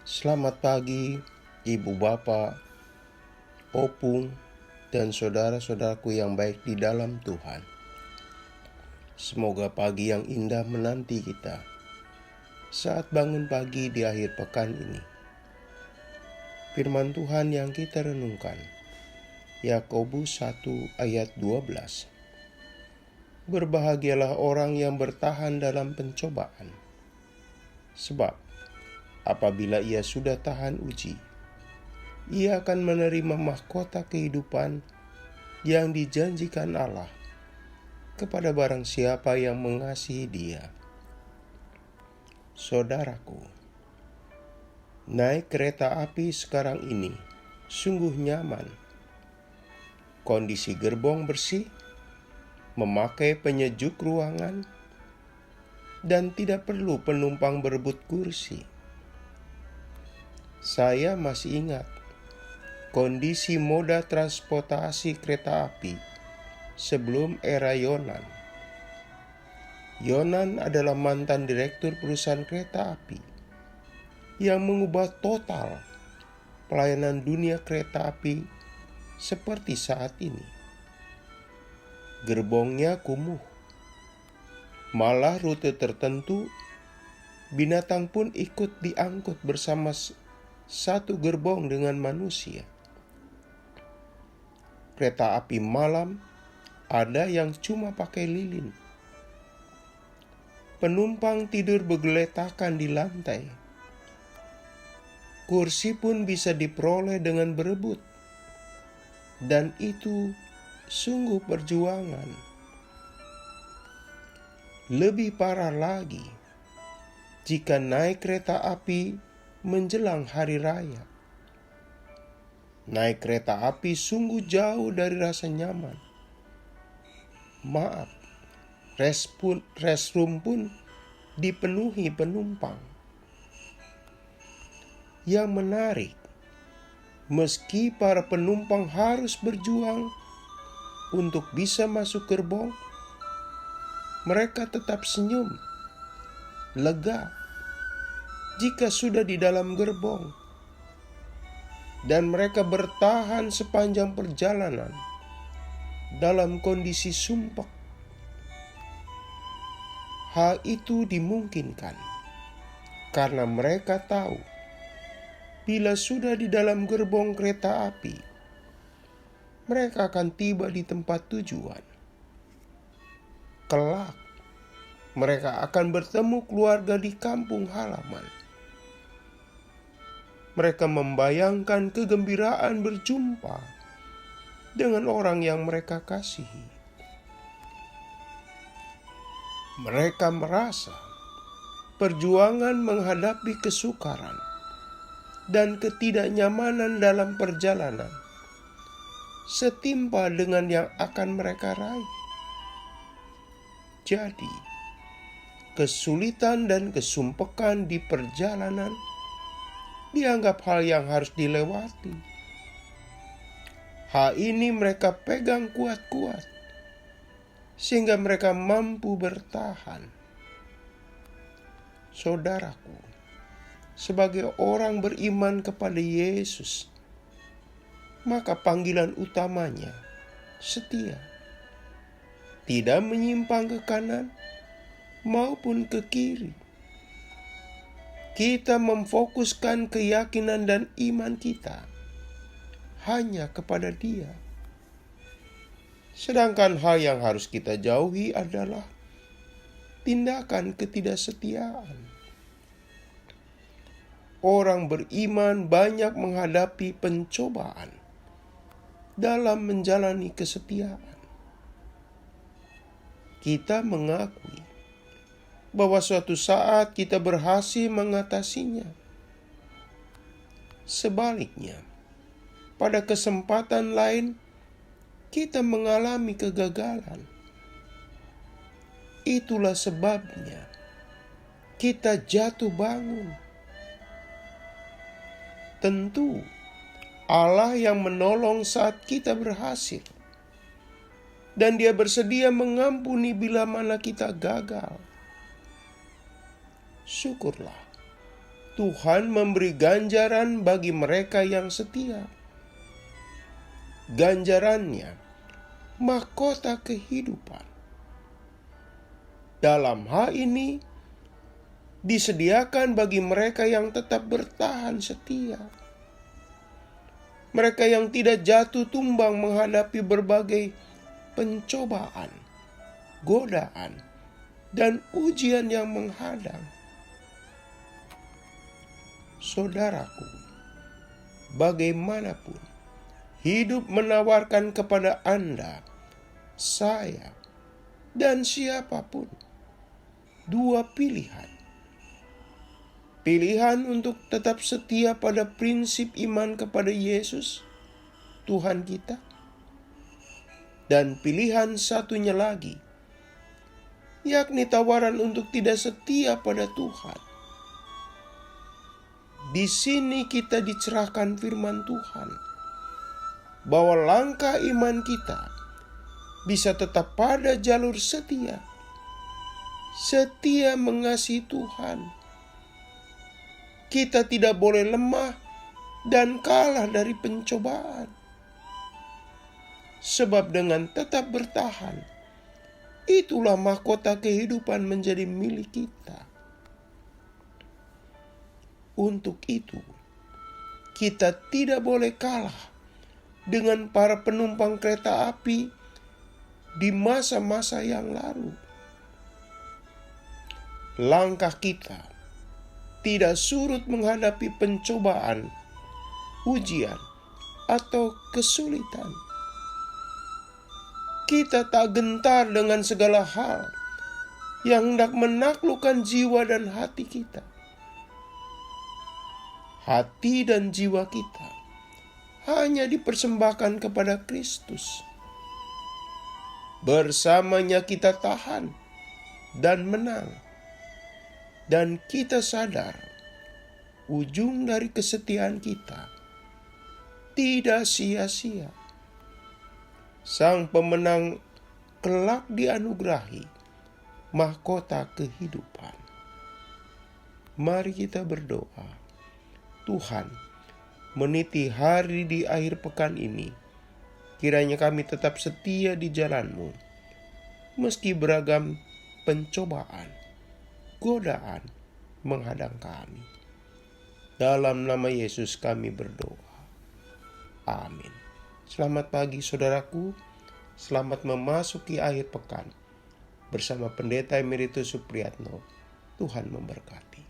Selamat pagi, Ibu Bapak, Opung, dan saudara-saudaraku yang baik di dalam Tuhan. Semoga pagi yang indah menanti kita saat bangun pagi di akhir pekan ini. Firman Tuhan yang kita renungkan, Yakobus 1 ayat 12. Berbahagialah orang yang bertahan dalam pencobaan, sebab apabila ia sudah tahan uji, ia akan menerima mahkota kehidupan yang dijanjikan Allah kepada barang siapa yang mengasihi Dia. Saudaraku, naik kereta api sekarang ini sungguh nyaman. Kondisi gerbong bersih, memakai penyejuk ruangan, dan tidak perlu penumpang berebut kursi. Saya masih ingat kondisi moda transportasi kereta api sebelum era Yonan. Yonan adalah mantan direktur perusahaan kereta api yang mengubah total pelayanan dunia kereta api seperti saat ini. Gerbongnya kumuh, malah rute tertentu binatang pun ikut diangkut bersama satu gerbong dengan manusia. Kereta api malam ada yang cuma pakai lilin. Penumpang tidur bergeletakan di lantai. Kursi pun bisa diperoleh dengan berebut. Dan itu sungguh perjuangan. Lebih parah lagi jika naik kereta api menjelang hari raya. Naik kereta api sungguh jauh dari rasa nyaman. Maaf, restroom pun dipenuhi penumpang. Yang menarik, meski para penumpang harus berjuang untuk bisa masuk gerbong, mereka tetap senyum, lega jika sudah di dalam gerbong, dan mereka bertahan sepanjang perjalanan dalam kondisi sumpek. Hal itu dimungkinkan karena mereka tahu bila sudah di dalam gerbong kereta api, mereka akan tiba di tempat tujuan. Kelak, mereka akan bertemu keluarga di kampung halaman. Mereka membayangkan kegembiraan berjumpa dengan orang yang mereka kasihi. Mereka merasa perjuangan menghadapi kesukaran dan ketidaknyamanan dalam perjalanan setimpa dengan yang akan mereka raih. Jadi, kesulitan dan kesumpekan di perjalanan dianggap hal yang harus dilewati. Hal ini mereka pegang kuat-kuat sehingga mereka mampu bertahan. Saudaraku, sebagai orang beriman kepada Yesus, maka panggilan utamanya setia. Tidak menyimpang ke kanan maupun ke kiri. Kita memfokuskan keyakinan dan iman kita hanya kepada Dia. Sedangkan hal yang harus kita jauhi adalah tindakan ketidaksetiaan. Orang beriman banyak menghadapi pencobaan dalam menjalani kesetiaan. Kita mengakui bahwa suatu saat kita berhasil mengatasinya. Sebaliknya, pada kesempatan lain, kita mengalami kegagalan. Itulah sebabnya kita jatuh bangun. Tentu, Allah yang menolong saat kita berhasil. Dan Dia bersedia mengampuni bila mana kita gagal. Syukurlah Tuhan memberi ganjaran bagi mereka yang setia. Ganjarannya, mahkota kehidupan. Dalam hal ini, disediakan bagi mereka yang tetap bertahan setia. Mereka yang tidak jatuh tumbang menghadapi berbagai pencobaan, godaan, dan ujian yang menghadang. Saudaraku, bagaimanapun hidup menawarkan kepada Anda, saya, dan siapapun dua pilihan. Pilihan untuk tetap setia pada prinsip iman kepada Yesus, Tuhan kita. Dan pilihan satunya lagi, yakni tawaran untuk tidak setia pada Tuhan. Di sini kita dicerahkan firman Tuhan, bahwa langkah iman kita bisa tetap pada jalur setia. Setia mengasihi Tuhan. Kita tidak boleh lemah dan kalah dari pencobaan. Sebab dengan tetap bertahan, itulah mahkota kehidupan menjadi milik kita. Untuk itu, kita tidak boleh kalah dengan para penumpang kereta api di masa-masa yang lalu. Langkah kita tidak surut menghadapi pencobaan, ujian, atau kesulitan. Kita tak gentar dengan segala hal yang hendak menaklukkan jiwa dan hati kita. Hati dan jiwa kita hanya dipersembahkan kepada Kristus. Bersamanya kita tahan dan menang. Dan kita sadar, ujung dari kesetiaan kita tidak sia-sia. Sang pemenang kelak dianugerahi mahkota kehidupan. Mari kita berdoa. Tuhan, meniti hari di akhir pekan ini, kiranya kami tetap setia di jalan-Mu, meski beragam pencobaan, godaan menghadang kami. Dalam nama Yesus kami berdoa. Amin. Selamat pagi saudaraku. Selamat memasuki akhir pekan bersama Pendeta Emeritus Supriyatno. Tuhan memberkati.